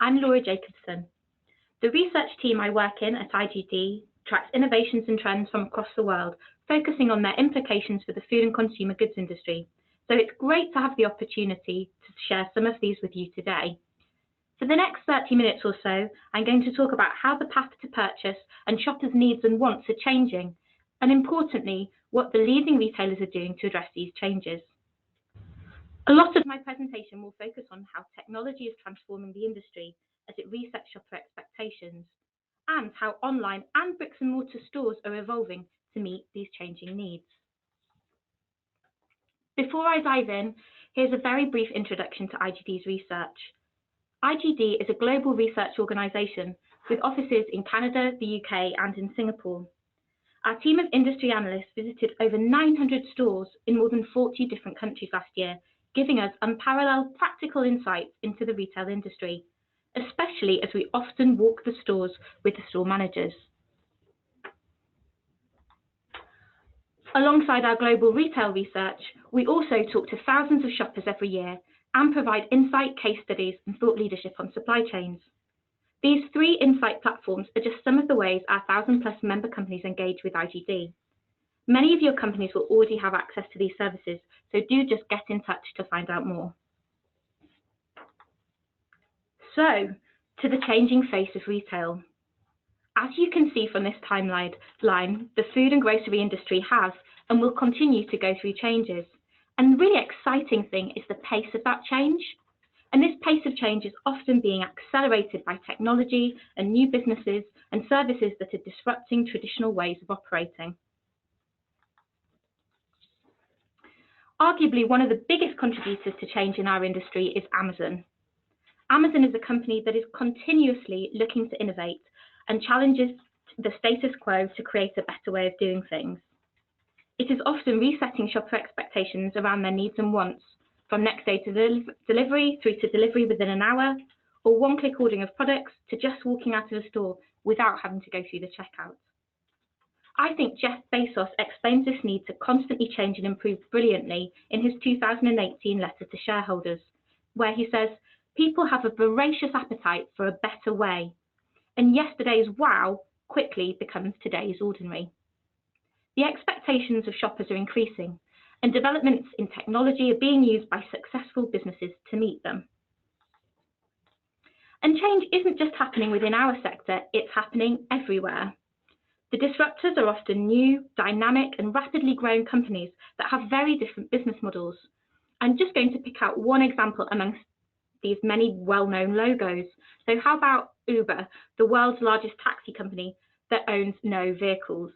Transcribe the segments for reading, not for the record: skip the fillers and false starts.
I'm Laura Jacobson. The research team I work in at IGD tracks innovations and trends from across the world, focusing on their implications for the food and consumer goods industry. So it's great to have the opportunity to share some of these with you today. For the next 30 minutes or so, I'm going to talk about how the path to purchase and shoppers' needs and wants are changing, and importantly, what the leading retailers are doing to address these changes. A lot of my presentation will focus on how technology is transforming the industry as it resets shopper expectations, and how online and bricks and mortar stores are evolving to meet these changing needs. Before I dive in, here's a very brief introduction to IGD's research. IGD is a global research organisation with offices in Canada, the UK, and in Singapore. Our team of industry analysts visited over 900 stores in more than 40 different countries last year, giving us unparalleled practical insights into the retail industry, especially as we often walk the stores with the store managers. Alongside our global retail research, we also talk to thousands of shoppers every year and provide insight, case studies, and thought leadership on supply chains. These 3 insight platforms are just some of the ways our 1,000+ member companies engage with IGD. Many of your companies will already have access to these services, so do just get in touch to find out more. So, to the changing face of retail. As you can see from this timeline, the food and grocery industry has and will continue to go through changes. And the really exciting thing is the pace of that change. And this pace of change is often being accelerated by technology and new businesses and services that are disrupting traditional ways of operating. Arguably, one of the biggest contributors to change in our industry is Amazon. Amazon is a company that is continuously looking to innovate and challenges the status quo to create a better way of doing things. It is often resetting shopper expectations around their needs and wants, from next day to delivery through to delivery within an hour, or one-click ordering of products to just walking out of the store without having to go through the checkout. I think Jeff Bezos explains this need to constantly change and improve brilliantly in his 2018 letter to shareholders, where he says, "People have a voracious appetite for a better way, and yesterday's wow quickly becomes today's ordinary." The expectations of shoppers are increasing, and developments in technology are being used by successful businesses to meet them. And change isn't just happening within our sector, it's happening everywhere. The disruptors are often new, dynamic, and rapidly growing companies that have very different business models. I'm just going to pick out one example amongst these many well-known logos. So how about Uber, the world's largest taxi company that owns no vehicles?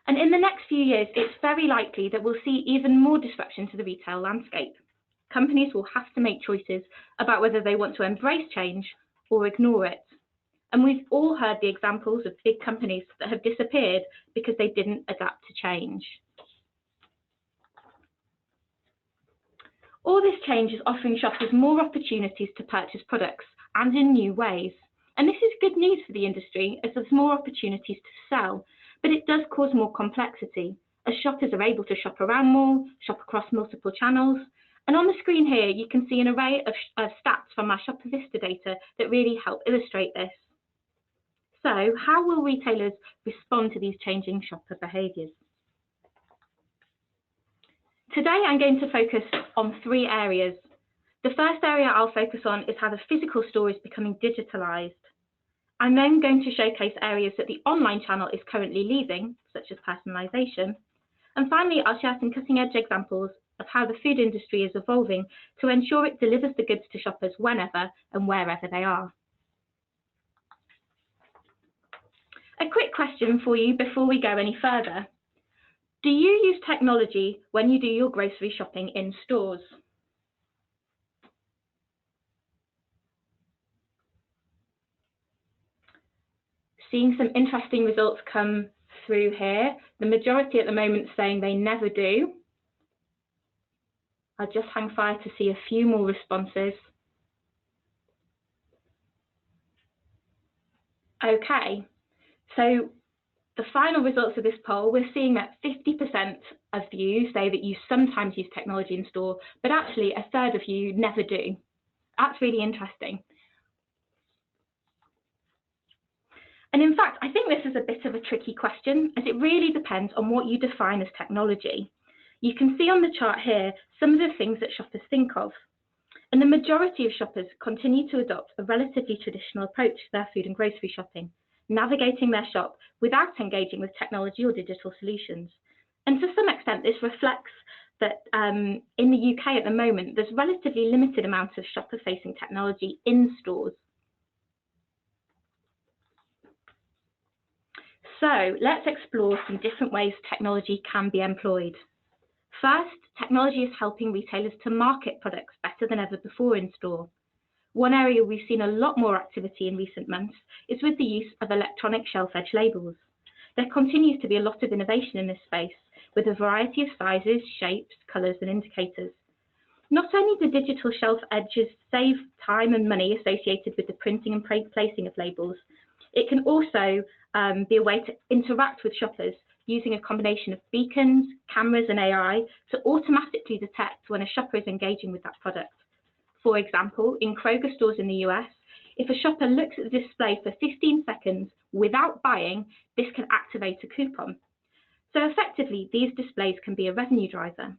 And in the next few years, it's very likely that we'll see even more disruption to the retail landscape. Companies will have to make choices about whether they want to embrace change or ignore it. And we've all heard the examples of big companies that have disappeared because they didn't adapt to change. All this change is offering shoppers more opportunities to purchase products and in new ways. And this is good news for the industry as there's more opportunities to sell, but it does cause more complexity as shoppers are able to shop around more, shop across multiple channels. And on the screen here, you can see an array of stats from our Shopper Vista data that really help illustrate this. So how will retailers respond to these changing shopper behaviours? Today, I'm going to focus on 3 areas. The first area I'll focus on is how the physical store is becoming digitalised. I'm then going to showcase areas that the online channel is currently leaving, such as personalisation. And finally, I'll share some cutting-edge examples of how the food industry is evolving to ensure it delivers the goods to shoppers whenever and wherever they are. A quick question for you before we go any further. Do you use technology when you do your grocery shopping in stores? Seeing some interesting results come through here. The majority at the moment saying they never do. I'll just hang fire to see a few more responses. Okay, so The final results of this poll, we're seeing that 50% of you say that you sometimes use technology in store, but actually a third of you never do. That's really interesting. And in fact, I think this is a bit of a tricky question, as it really depends on what you define as technology. You can see on the chart here some of the things that shoppers think of. And the majority of shoppers continue to adopt a relatively traditional approach to their food and grocery shopping, navigating their shop without engaging with technology or digital solutions. And to some extent, this reflects that in the UK at the moment, there's relatively limited amounts of shopper-facing technology in stores. So let's explore some different ways technology can be employed. First, technology is helping retailers to market products better than ever before in store. One area we've seen a lot more activity in recent months is with the use of electronic shelf edge labels. There continues to be a lot of innovation in this space, with a variety of sizes, shapes, colours and indicators. Not only do digital shelf edges save time and money associated with the printing and placing of labels, it can also be a way to interact with shoppers using a combination of beacons, cameras and AI to automatically detect when a shopper is engaging with that product. For example, in Kroger stores in the US, if a shopper looks at the display for 15 seconds without buying, this can activate a coupon. So effectively, these displays can be a revenue driver.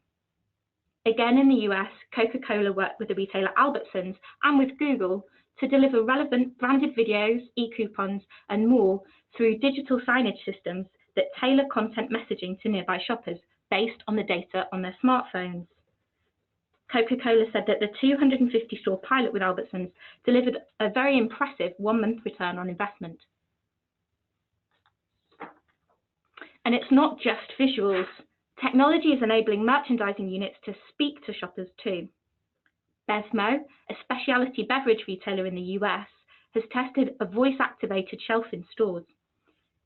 Again, in the US, Coca-Cola worked with the retailer Albertsons and with Google to deliver relevant branded videos, e-coupons and more through digital signage systems that tailor content messaging to nearby shoppers based on the data on their smartphones. Coca-Cola said that the 250-store pilot with Albertsons delivered a very impressive 1-month return on investment. And it's not just visuals. Technology is enabling merchandising units to speak to shoppers too. Bevmo, a specialty beverage retailer in the US, has tested a voice-activated shelf in stores.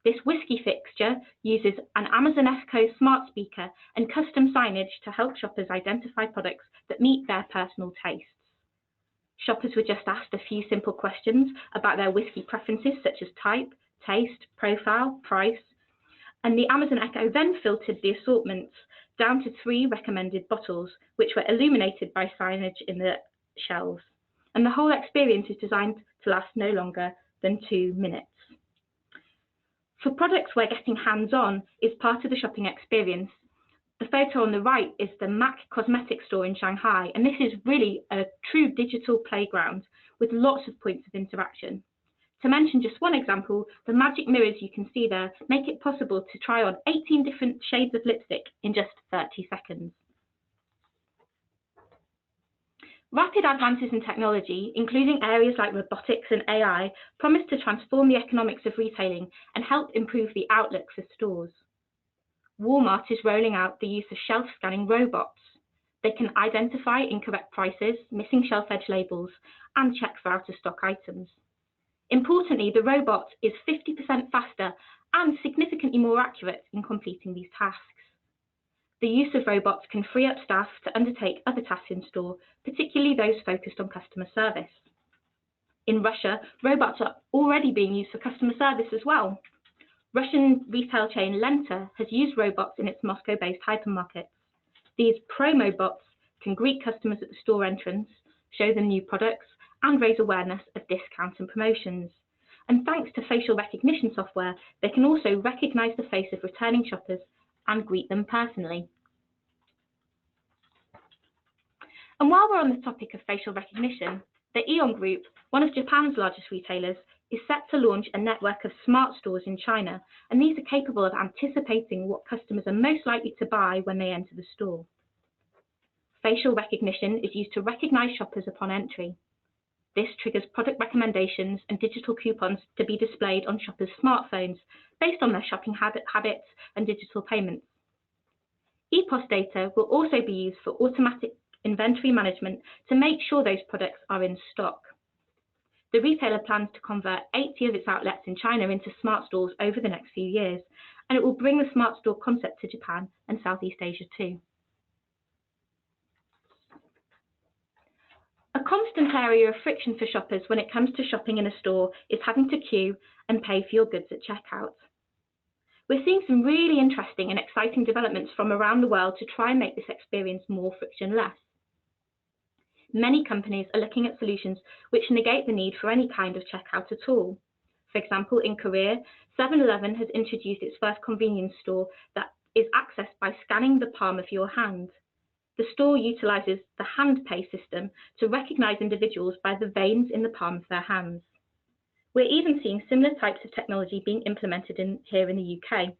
This whiskey fixture uses an Amazon Echo smart speaker and custom signage to help shoppers identify products that meet their personal tastes. Shoppers were just asked a few simple questions about their whiskey preferences, such as type, taste, profile, price, and the Amazon Echo then filtered the assortments down to 3 recommended bottles, which were illuminated by signage in the shelves. And the whole experience is designed to last no longer than 2 minutes. For products where getting hands-on is part of the shopping experience, the photo on the right is the MAC cosmetics store in Shanghai, and this is really a true digital playground with lots of points of interaction. To mention just one example, the magic mirrors you can see there make it possible to try on 18 different shades of lipstick in just 30 seconds. Rapid advances in technology, including areas like robotics and AI, promise to transform the economics of retailing and help improve the outlook for stores. Walmart is rolling out the use of shelf-scanning robots. They can identify incorrect prices, missing shelf edge labels, and check for out-of-stock items. Importantly, the robot is 50% faster and significantly more accurate in completing these tasks. The use of robots can free up staff to undertake other tasks in store, particularly those focused on customer service. In Russia, robots are already being used for customer service as well. Russian retail chain Lenta has used robots in its Moscow-based hypermarkets. These promo bots can greet customers at the store entrance, show them new products, and raise awareness of discounts and promotions. And thanks to facial recognition software, they can also recognize the face of returning shoppers and greet them personally. And while we're on the topic of facial recognition, the Aeon Group, one of Japan's largest retailers, is set to launch a network of smart stores in China, and these are capable of anticipating what customers are most likely to buy when they enter the store. Facial recognition is used to recognize shoppers upon entry. This triggers product recommendations and digital coupons to be displayed on shoppers' smartphones based on their shopping habits and digital payments. EPOS data will also be used for automatic inventory management to make sure those products are in stock. The retailer plans to convert 80 of its outlets in China into smart stores over the next few years, and it will bring the smart store concept to Japan and Southeast Asia too. A constant area of friction for shoppers when it comes to shopping in a store is having to queue and pay for your goods at checkout. We're seeing some really interesting and exciting developments from around the world to try and make this experience more frictionless. Many companies are looking at solutions which negate the need for any kind of checkout at all. For example, in Korea, 7-Eleven has introduced its first convenience store that is accessed by scanning the palm of your hand. The store utilizes the hand pay system to recognize individuals by the veins in the palm of their hands. We're even seeing similar types of technology being implemented here in the UK.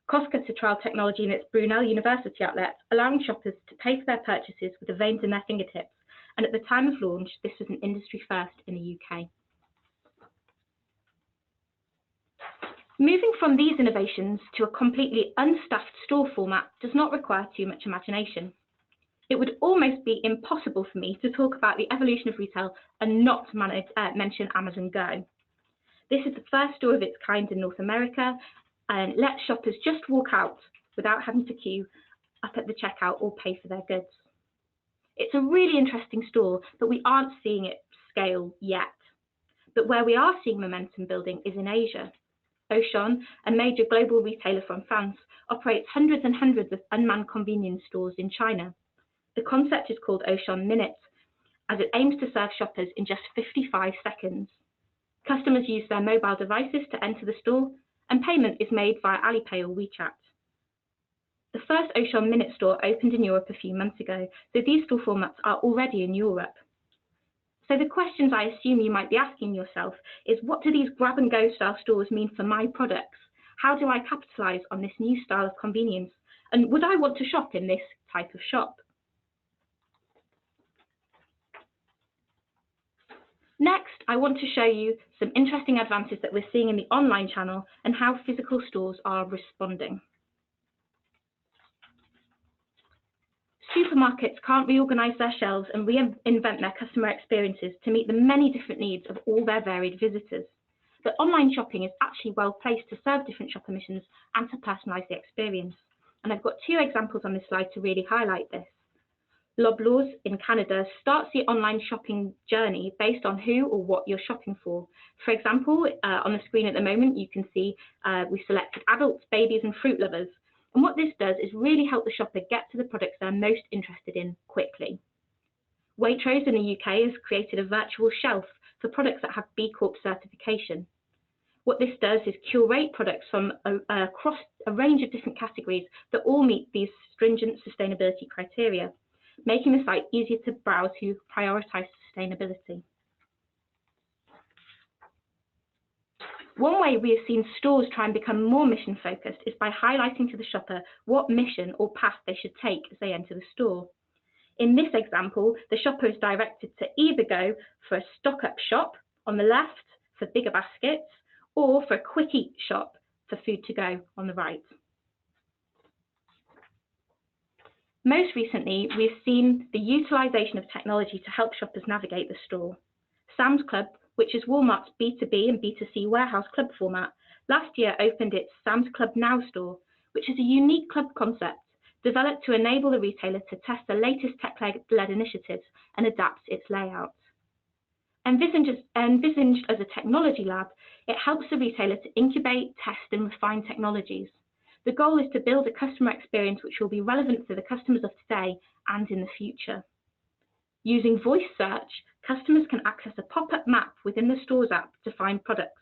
Costco to trial technology in its Brunel University outlet, allowing shoppers to pay for their purchases with the veins in their fingertips, and at the time of launch, this was an industry first in the UK. Moving from these innovations to a completely unstaffed store format does not require too much imagination. It would almost be impossible for me to talk about the evolution of retail and not mention Amazon Go. This is the first store of its kind in North America and lets shoppers just walk out without having to queue up at the checkout or pay for their goods. It's a really interesting store, but we aren't seeing it scale yet. But where we are seeing momentum building is in Asia. Auchan, a major global retailer from France, operates hundreds and hundreds of unmanned convenience stores in China. The concept is called Auchan Minutes, as it aims to serve shoppers in just 55 seconds. Customers use their mobile devices to enter the store, and payment is made via Alipay or WeChat. The first Auchan Minute store opened in Europe a few months ago, so these store formats are already in Europe. So the questions I assume you might be asking yourself is, what do these grab-and-go style stores mean for my products? How do I capitalize on this new style of convenience? And would I want to shop in this type of shop? Next, I want to show you some interesting advances that we're seeing in the online channel and how physical stores are responding. Supermarkets can't reorganize their shelves and reinvent their customer experiences to meet the many different needs of all their varied visitors. But online shopping is actually well placed to serve different shopper missions and to personalize the experience. And I've got two examples on this slide to really highlight this. Loblaws in Canada starts the online shopping journey based on who or what you're shopping for. For example, on the screen at the moment, you can see we selected adults, babies, and fruit lovers. And what this does is really help the shopper get to the products they're most interested in quickly. Waitrose in the UK has created a virtual shelf for products that have B Corp certification. What this does is curate products from across a range of different categories that all meet these stringent sustainability criteria, making the site easier to browse who prioritize sustainability. One way we have seen stores try and become more mission focused is by highlighting to the shopper what mission or path they should take as they enter the store. In this example, the shopper is directed to either go for a stock up shop on the left for bigger baskets, or for a quick eat shop for food to go on the right. Most recently, we've seen the utilization of technology to help shoppers navigate the store. Sam's Club, which is Walmart's B2B and B2C warehouse club format, last year opened its Sam's Club Now store, which is a unique club concept developed to enable the retailer to test the latest tech-led initiatives and adapt its layout. Envisioned as a technology lab, it helps the retailer to incubate, test, and refine technologies. The goal is to build a customer experience which will be relevant for the customers of today and in the future. Using voice search, customers can access a pop-up map within the store's app to find products.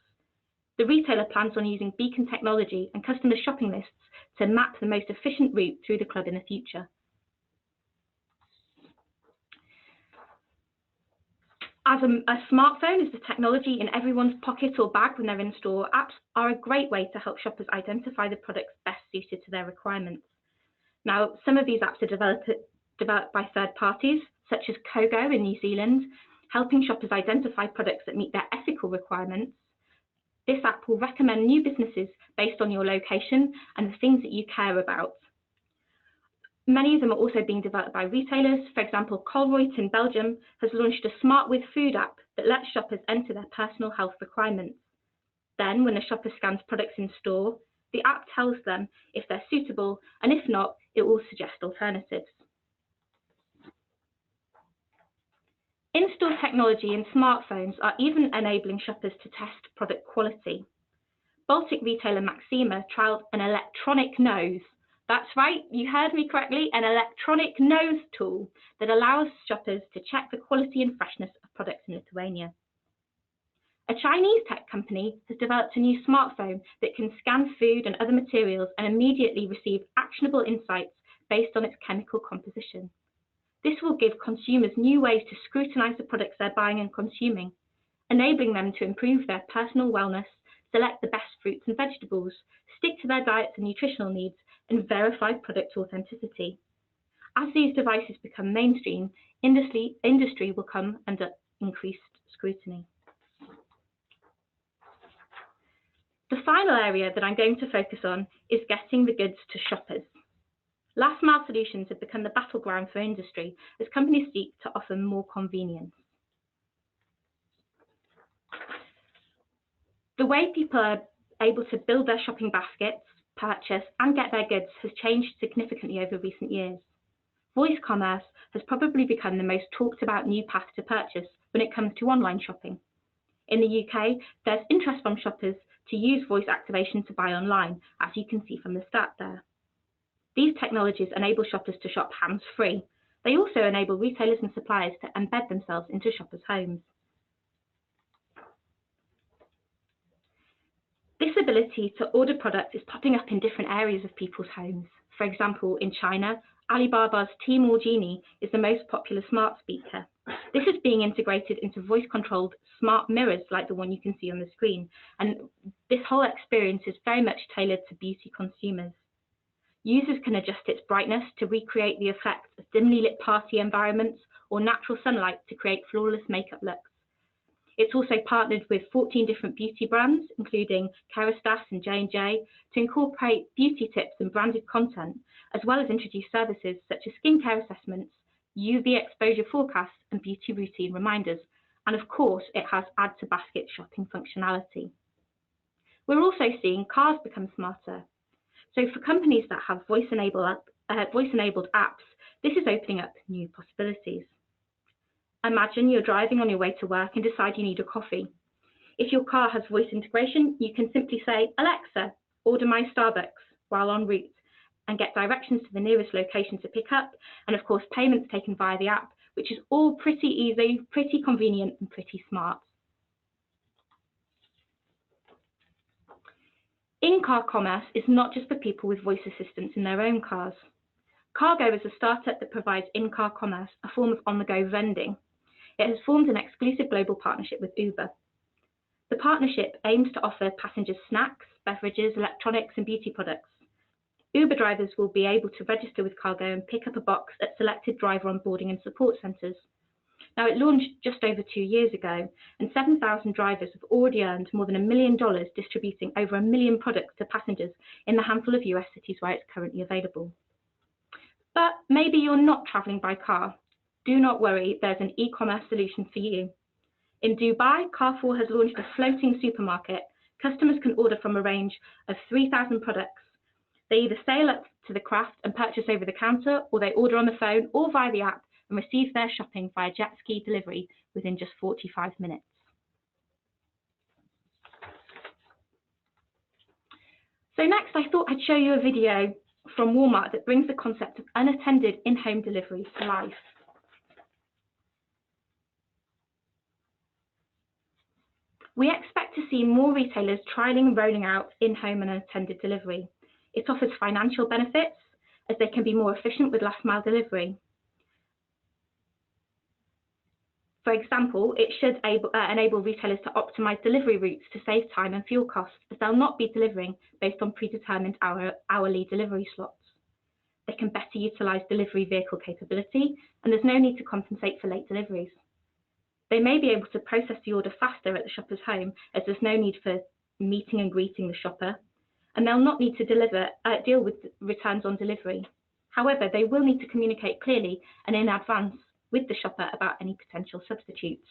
The retailer plans on using beacon technology and customer shopping lists to map the most efficient route through the club in the future. As a smartphone is the technology in everyone's pocket or bag when they're in store, apps are a great way to help shoppers identify the products best suited to their requirements. Now, some of these apps are developed by third parties, such as Kogo in New Zealand, helping shoppers identify products that meet their ethical requirements. This app will recommend new businesses based on your location and the things that you care about. Many of them are also being developed by retailers. For example, Colruyt in Belgium has launched a Smart With Food app that lets shoppers enter their personal health requirements. Then, when the shopper scans products in store, the app tells them if they're suitable, and if not, it will suggest alternatives. In-store technology and smartphones are even enabling shoppers to test product quality. Baltic retailer Maxima trialled an electronic nose. That's right, you heard me correctly, an electronic nose tool that allows shoppers to check the quality and freshness of products in Lithuania. A Chinese tech company has developed a new smartphone that can scan food and other materials and immediately receive actionable insights based on its chemical composition. This will give consumers new ways to scrutinize the products they're buying and consuming, enabling them to improve their personal wellness, select the best fruits and vegetables, stick to their diets and nutritional needs, and verify product authenticity. As these devices become mainstream, industry will come under increased scrutiny. The final area that I'm going to focus on is getting the goods to shoppers. Last mile solutions have become the battleground for industry as companies seek to offer more convenience. The way people are able to build their shopping baskets, purchase, and get their goods has changed significantly over recent years. Voice commerce has probably become the most talked about new path to purchase when it comes to online shopping. In the UK, there's interest from shoppers to use voice activation to buy online, as you can see from the stat there. These technologies enable shoppers to shop hands-free. They also enable retailers and suppliers to embed themselves into shoppers' homes. This ability to order products is popping up in different areas of people's homes. For example, in China, Alibaba's Tmall Genie is the most popular smart speaker. This is being integrated into voice-controlled smart mirrors like the one you can see on the screen, and this whole experience is very much tailored to beauty consumers. Users can adjust its brightness to recreate the effects of dimly lit party environments or natural sunlight to create flawless makeup looks. It's also partnered with 14 different beauty brands, including Kerastase and J&J, to incorporate beauty tips and branded content, as well as introduce services such as skincare assessments, UV exposure forecasts, and beauty routine reminders. And of course, it has add to basket shopping functionality. We're also seeing cars become smarter. So for companies that have voice-enabled apps, this is opening up new possibilities. Imagine you're driving on your way to work and decide you need a coffee. If your car has voice integration, you can simply say, "Alexa, order my Starbucks," while en route, and get directions to the nearest location to pick up, and of course payments taken via the app, which is all pretty easy, pretty convenient, and pretty smart. In-car commerce is not just for people with voice assistants in their own cars. Cargo is a startup that provides in-car commerce, a form of on-the-go vending. It has formed an exclusive global partnership with Uber. The partnership aims to offer passengers snacks, beverages, electronics, and beauty products. Uber drivers will be able to register with Cargo and pick up a box at selected driver onboarding and support centres. Now, it launched just over 2 years ago, and 7,000 drivers have already earned more than $1 million distributing over 1 million products to passengers in the handful of US cities where it's currently available. But maybe you're not travelling by car. Do not worry, there's an e-commerce solution for you. In Dubai, Carrefour has launched a floating supermarket. Customers can order from a range of 3,000 products. They either sail up to the craft and purchase over the counter, or they order on the phone or via the app and receive their shopping via jet ski delivery within just 45 minutes. So next, I thought I'd show you a video from Walmart that brings the concept of unattended in-home delivery to life. We expect to see more retailers trialling and rolling out in-home and unattended delivery. It offers financial benefits as they can be more efficient with last mile delivery. For example, it should enable retailers to optimize delivery routes to save time and fuel costs, as they'll not be delivering based on predetermined hourly delivery slots. They can better utilize delivery vehicle capability, and there's no need to compensate for late deliveries. They may be able to process the order faster at the shopper's home, as there's no need for meeting and greeting the shopper, and they'll not need to deal with returns on delivery. However, they will need to communicate clearly and in advance with the shopper about any potential substitutes.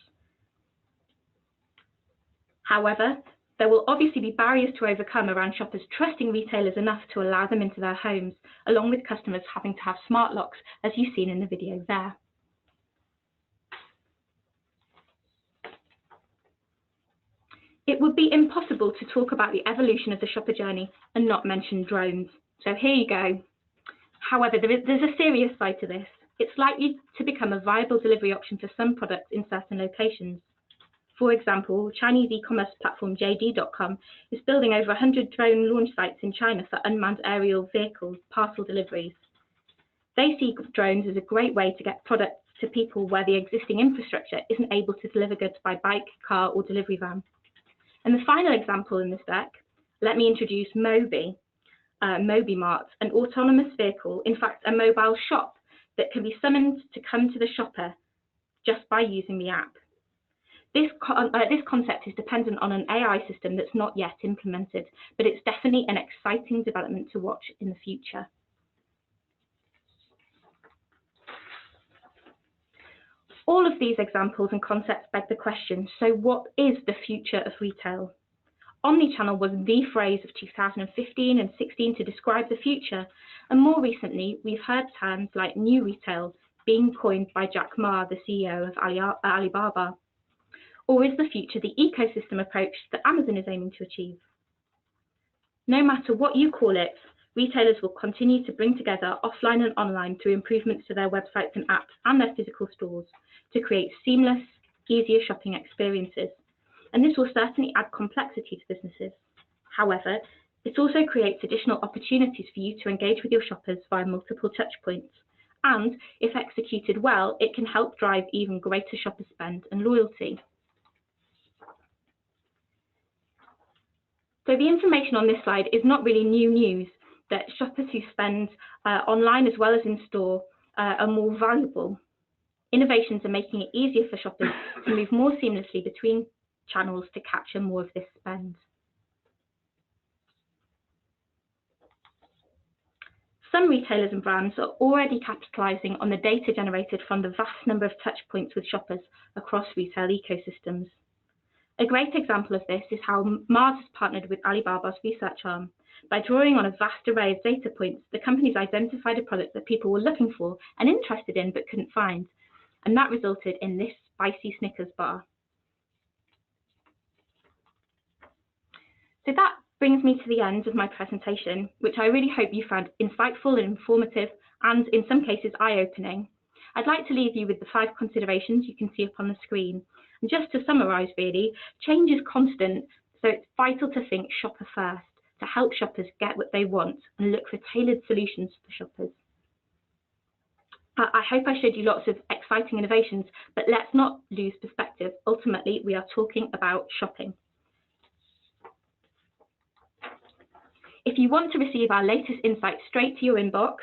However, there will obviously be barriers to overcome around shoppers trusting retailers enough to allow them into their homes, along with customers having to have smart locks, as you've seen in the video there. It would be impossible to talk about the evolution of the shopper journey and not mention drones. So here you go. However, there's a serious side to this. It's likely to become a viable delivery option for some products in certain locations. For example, Chinese e-commerce platform JD.com is building over 100 drone launch sites in China for unmanned aerial vehicles parcel deliveries. They see drones as a great way to get products to people where the existing infrastructure isn't able to deliver goods by bike, car, or delivery van. And the final example in this deck, let me introduce Mobi, MobiMart, an autonomous vehicle, in fact, a mobile shop that can be summoned to come to the shopper just by using the app. This concept is dependent on an AI system that's not yet implemented, but it's definitely an exciting development to watch in the future. All of these examples and concepts beg the question, so what is the future of retail? Omni-channel was the phrase of 2015 and 16 to describe the future, and more recently, we've heard terms like new retail being coined by Jack Ma, the CEO of Alibaba. Or is the future the ecosystem approach that Amazon is aiming to achieve? No matter what you call it, retailers will continue to bring together offline and online through improvements to their websites and apps and their physical stores to create seamless, easier shopping experiences. And this will certainly add complexity to businesses. However, it also creates additional opportunities for you to engage with your shoppers via multiple touch points. And if executed well, it can help drive even greater shopper spend and loyalty. So the information on this slide is not really new news, that shoppers who spend online as well as in store are more valuable. Innovations are making it easier for shoppers to move more seamlessly between channels to capture more of this spend. Some retailers and brands are already capitalizing on the data generated from the vast number of touch points with shoppers across retail ecosystems. A great example of this is how Mars has partnered with Alibaba's research arm. By drawing on a vast array of data points, the company's identified a product that people were looking for and interested in but couldn't find. And that resulted in this spicy Snickers bar. So that brings me to the end of my presentation, which I really hope you found insightful and informative, and in some cases eye-opening. I'd like to leave you with the 5 considerations you can see up on the screen. And just to summarise really, change is constant, so it's vital to think shopper first, to help shoppers get what they want and look for tailored solutions for shoppers. I hope I showed you lots of exciting innovations, but let's not lose perspective. Ultimately, we are talking about shopping. If you want to receive our latest insights straight to your inbox,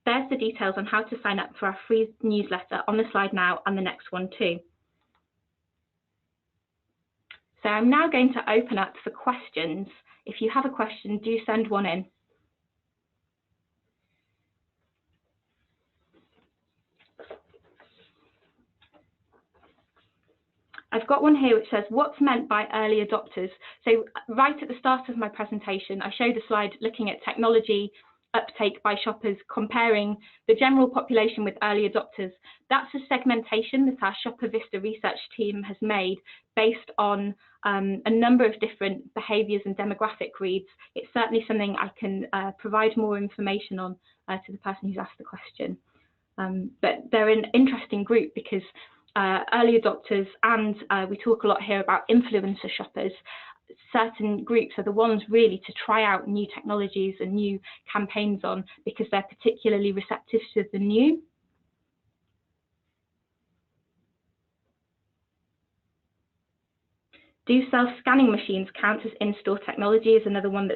there's the details on how to sign up for our free newsletter on the slide now and the next one too. So I'm now going to open up for questions. If you have a question, do send one in. I've got one here which says, what's meant by early adopters? So right at the start of my presentation, I showed a slide looking at technology uptake by shoppers, comparing the general population with early adopters. That's a segmentation that our Shopper Vista research team has made based on a number of different behaviours and demographic reads. It's certainly something I can provide more information on to the person who's asked the question. But they're an interesting group because early adopters, and we talk a lot here about influencer shoppers. Certain groups are the ones really to try out new technologies and new campaigns on because they're particularly receptive to the new. Do self-scanning machines count as in-store technology is another one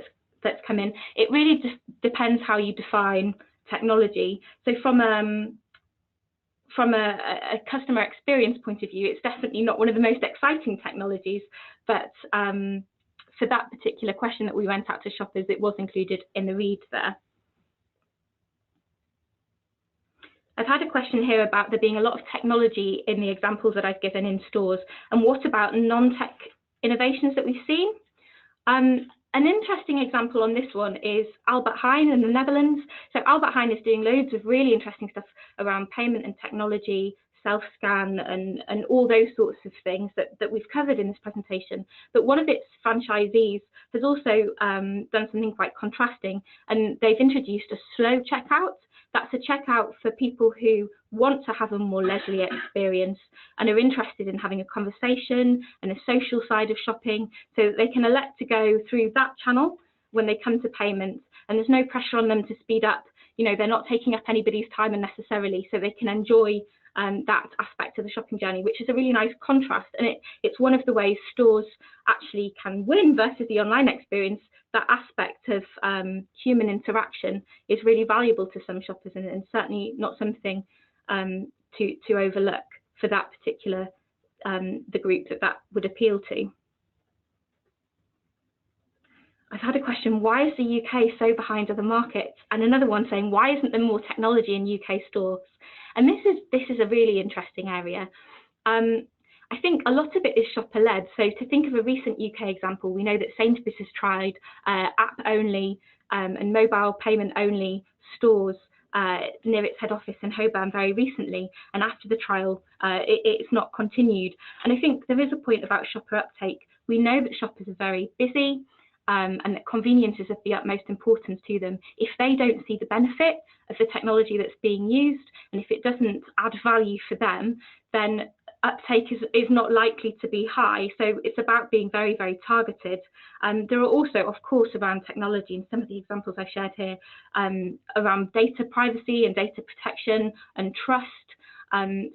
that's come in. It really just depends how you define technology. So from a customer experience point of view, it's definitely not one of the most exciting technologies, but for that particular question that we went out to shoppers, it was included in the read there. I've had a question here about there being a lot of technology in the examples that I've given in stores, and what about non-tech innovations that we've seen? An interesting example on this one is Albert Heijn in the Netherlands. So Albert Heijn is doing loads of really interesting stuff around payment and technology, self-scan and all those sorts of things that we've covered in this presentation. But one of its franchisees has also done something quite contrasting, and they've introduced a slow checkout. That's a checkout for people who want to have a more leisurely experience and are interested in having a conversation and a social side of shopping, so that they can elect to go through that channel when they come to payment, and there's no pressure on them to speed up. You know, they're not taking up anybody's time unnecessarily, so they can enjoy that aspect of the shopping journey, which is a really nice contrast. And it's one of the ways stores actually can win versus the online experience. That aspect of human interaction is really valuable to some shoppers, and certainly not something to overlook for that particular the group that would appeal to. I've had a question, why is the UK so behind other markets? And another one saying, why isn't there more technology in UK stores? And this is a really interesting area. I think a lot of it is shopper-led. So to think of a recent UK example, we know that Sainsbury's has tried app-only and mobile payment-only stores near its head office in Holborn very recently. And after the trial, it's not continued. And I think there is a point about shopper uptake. We know that shoppers are very busy, and that convenience is of the utmost importance to them. If they don't see the benefit of the technology that's being used, and if it doesn't add value for them, then uptake is not likely to be high. So it's about being very, very targeted. There are also, of course, around technology, and some of the examples I shared here, around data privacy and data protection and trust.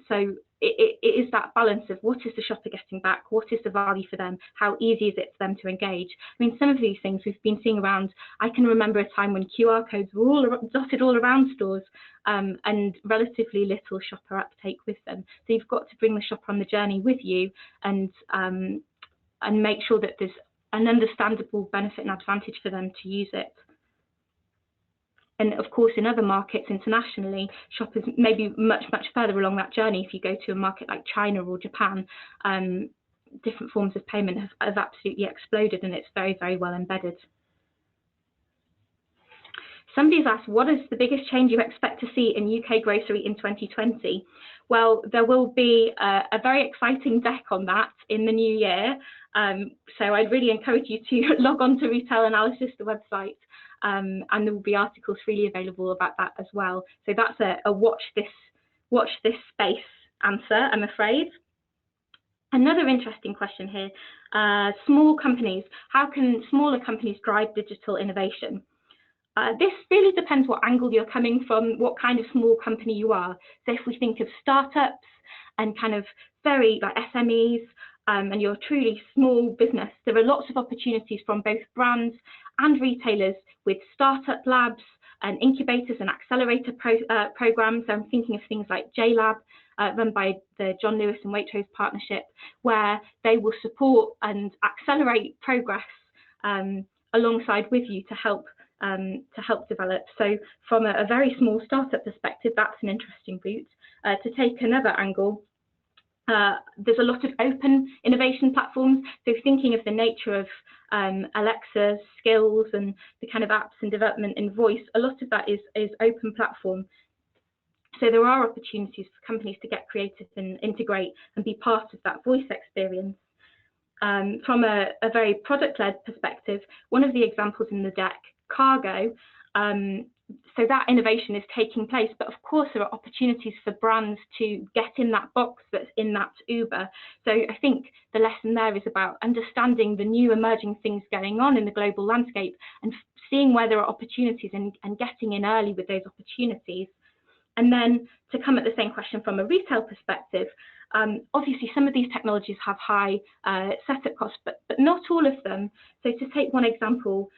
So it is that balance of what is the shopper getting back, what is the value for them, how easy is it for them to engage. I mean, some of these things we've been seeing around. I can remember a time when QR codes were all dotted all around stores, and relatively little shopper uptake with them. So you've got to bring the shopper on the journey with you, and make sure that there's an understandable benefit and advantage for them to use it. And of course, in other markets internationally, shoppers may be much, much further along that journey. If you go to a market like China or Japan, different forms of payment have absolutely exploded, and it's very, very well embedded. Somebody's asked, what is the biggest change you expect to see in UK grocery in 2020? Well, there will be a very exciting deck on that in the new year. So I'd really encourage you to log on to Retail Analysis, the website, and there will be articles freely available about that as well. So that's a watch this space answer, I'm afraid. Another interesting question here, small companies. How can smaller companies drive digital innovation? This really depends what angle you're coming from, what kind of small company you are. So if we think of startups and kind of very like SMEs, and you're a truly small business, there are lots of opportunities from both brands and retailers with startup labs and incubators and accelerator programs. So I'm thinking of things like JLab, run by the John Lewis and Waitrose partnership, where they will support and accelerate progress alongside with you to help develop. So from a very small startup perspective, that's an interesting route. To take another angle, there's a lot of open innovation platforms. So thinking of the nature of Alexa, skills, and the kind of apps and development in voice, a lot of that is open platform. So there are opportunities for companies to get creative and integrate and be part of that voice experience. From a very product-led perspective, one of the examples in the deck, cargo, so that innovation is taking place, but of course there are opportunities for brands to get in that box that's in that Uber. So I think the lesson there is about understanding the new emerging things going on in the global landscape and seeing where there are opportunities and getting in early with those opportunities. And then to come at the same question from a retail perspective, obviously some of these technologies have high setup costs, but not all of them. So to take one example,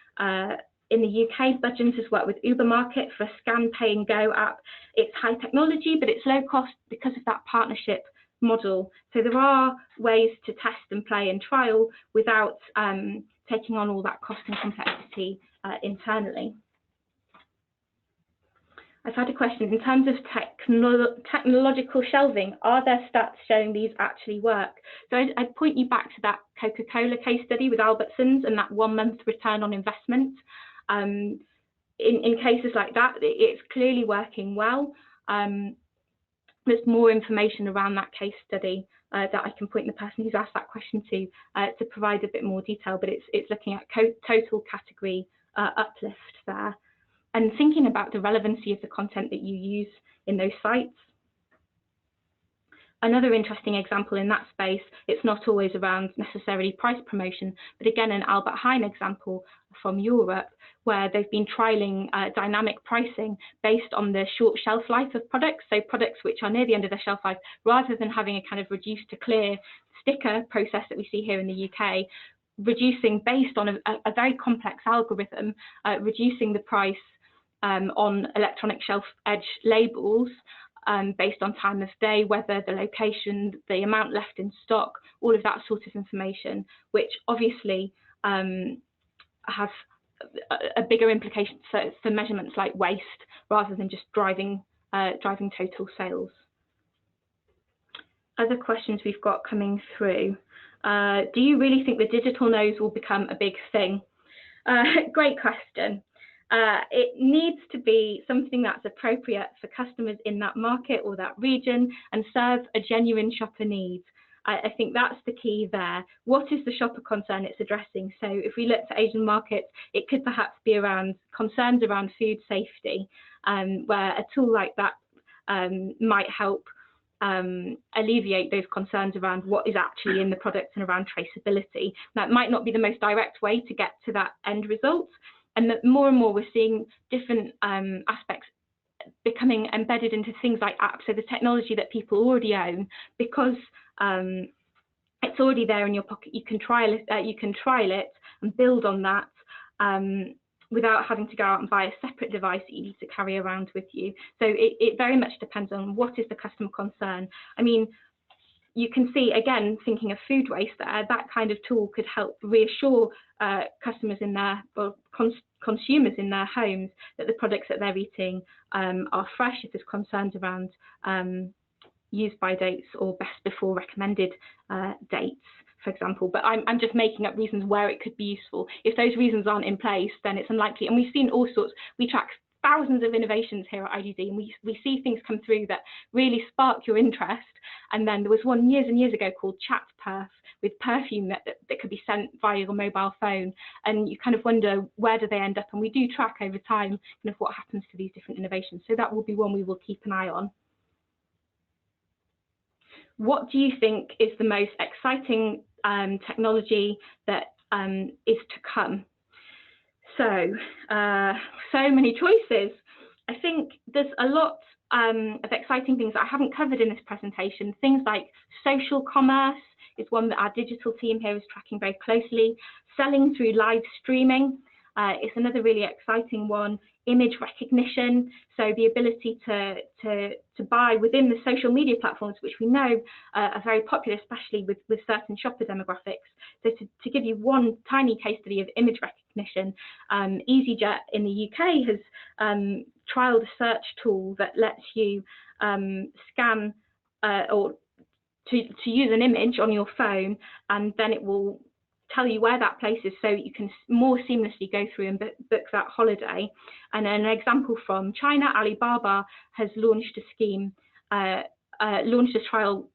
in the UK, Budgeons has worked with Uber Market for a scan, pay and go app. It's high technology, but it's low cost because of that partnership model. So there are ways to test and play and trial without taking on all that cost and complexity internally. I've had a question, in terms of technological shelving, are there stats showing these actually work? So I'd point you back to that Coca-Cola case study with Albertsons and that 1 month return on investment. In cases like that, it's clearly working well. there's more information around that case study that I can point the person who's asked that question to provide a bit more detail, but it's looking at total category uplift there, and thinking about the relevancy of the content that you use in those sites. Another interesting example in that space, it's not always around necessarily price promotion, but again, an Albert Heijn example from Europe, where they've been trialing dynamic pricing based on the short shelf life of products, so products which are near the end of their shelf life, rather than having a kind of reduced to clear sticker process that we see here in the UK, reducing based on a very complex algorithm, reducing the price on electronic shelf edge labels based on time of day, weather, the location, the amount left in stock, all of that sort of information, which obviously have a bigger implication for measurements like waste, rather than just driving total sales. Other questions we've got coming through. Do you really think the digital nose will become a big thing? Great question. It needs to be something that's appropriate for customers in that market or that region and serve a genuine shopper need. I think that's the key there. What is the shopper concern it's addressing? So if we look to Asian markets, it could perhaps be around concerns around food safety, where a tool like that might help alleviate those concerns around what is actually in the product and around traceability. That might not be the most direct way to get to that end result. And that more and more we're seeing different aspects becoming embedded into things like apps, so the technology that people already own, because it's already there in your pocket. You can trial it and build on that without having to go out and buy a separate device that you need to carry around with you. So it very much depends on what is the customer concern. I mean, you can see, again, thinking of food waste there, that kind of tool could help reassure customers in their, or consumers in their homes, that the products that they're eating are fresh, if there's concerns around use by dates or best before recommended dates, for example. But I'm just making up reasons where it could be useful. If those reasons aren't in place, then it's unlikely. And we've seen all sorts. We track thousands of innovations here at IDD, and we see things come through that really spark your interest. And then there was one years and years ago called Chat Perf, with perfume that could be sent via your mobile phone, and you kind of wonder, where do they end up? And we do track over time kind of what happens to these different innovations. So that will be one we will keep an eye on. What do you think is the most exciting technology that is to come? So, so many choices. I think there's a lot of exciting things that I haven't covered in this presentation. Things like social commerce is one that our digital team here is tracking very closely. Selling through live streaming is another really exciting one. Image recognition, so the ability to buy within the social media platforms, which we know are very popular, especially with certain shopper demographics. So to give you one tiny case study of image recognition, EasyJet in the UK has trialed a search tool that lets you scan or to use an image on your phone, and then it will tell you where that place is, so you can more seamlessly go through and book that holiday. And an example from China, Alibaba has launched a scheme, launched a trial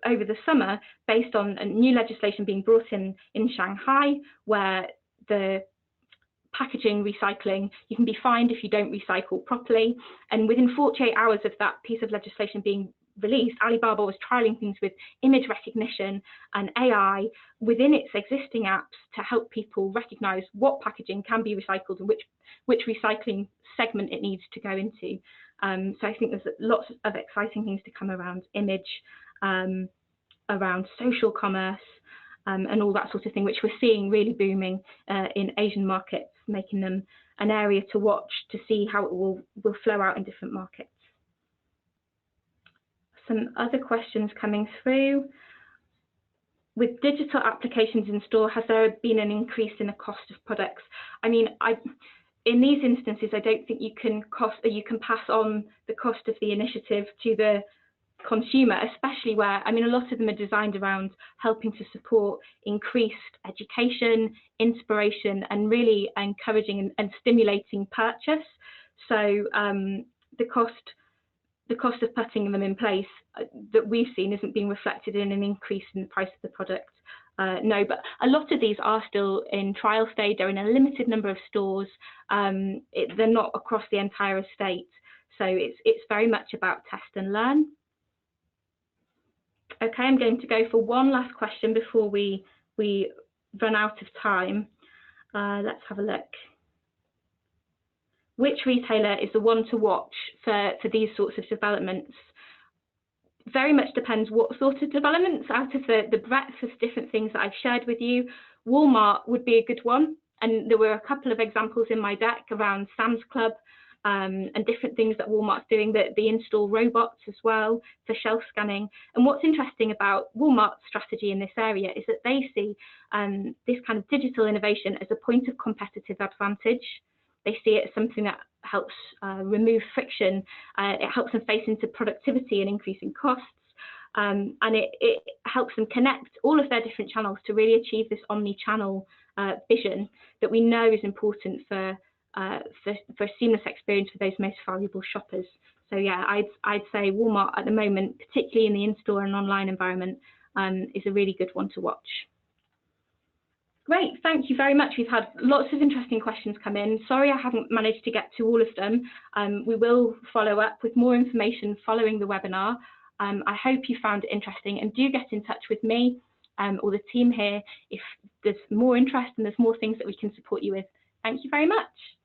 over the summer based on a new legislation being brought in Shanghai, where the packaging recycling, you can be fined if you don't recycle properly. And within 48 hours of that piece of legislation being released, Alibaba was trialing things with image recognition and AI within its existing apps to help people recognize what packaging can be recycled and which recycling segment it needs to go into. So I think there's lots of exciting things to come around image, around social commerce, and all that sort of thing, which we're seeing really booming in Asian markets, making them an area to watch to see how it will flow out in different markets. Some other questions coming through. With digital applications in store, has there been an increase in the cost of products? I mean, in these instances, I don't think you can pass on the cost of the initiative to the consumer, especially where, I mean, a lot of them are designed around helping to support increased education, inspiration, and really encouraging and stimulating purchase. So the the cost of putting them in place that we've seen isn't being reflected in an increase in the price of the product. No, but a lot of these are still in trial stage. They're in a limited number of stores. They're not across the entire estate. So it's very much about test and learn. Okay, I'm going to go for one last question before we run out of time. Let's have a look. Which retailer is the one to watch for these sorts of developments? Very much depends what sort of developments. Out of the breadth of different things that I've shared with you, Walmart would be a good one. And there were a couple of examples in my deck around Sam's Club and different things that Walmart's doing, the in-store robots as well for shelf scanning. And what's interesting about Walmart's strategy in this area is that they see this kind of digital innovation as a point of competitive advantage. They see it as something that helps remove friction. It helps them face into productivity and increasing costs. And it helps them connect all of their different channels to really achieve this omni-channel vision that we know is important for a seamless experience for those most valuable shoppers. So yeah, I'd say Walmart at the moment, particularly in the in-store and online environment, is a really good one to watch. Great, thank you very much. We've had lots of interesting questions come in. Sorry I haven't managed to get to all of them. We will follow up with more information following the webinar. I hope you found it interesting, and do get in touch with me or the team here if there's more interest and there's more things that we can support you with. Thank you very much.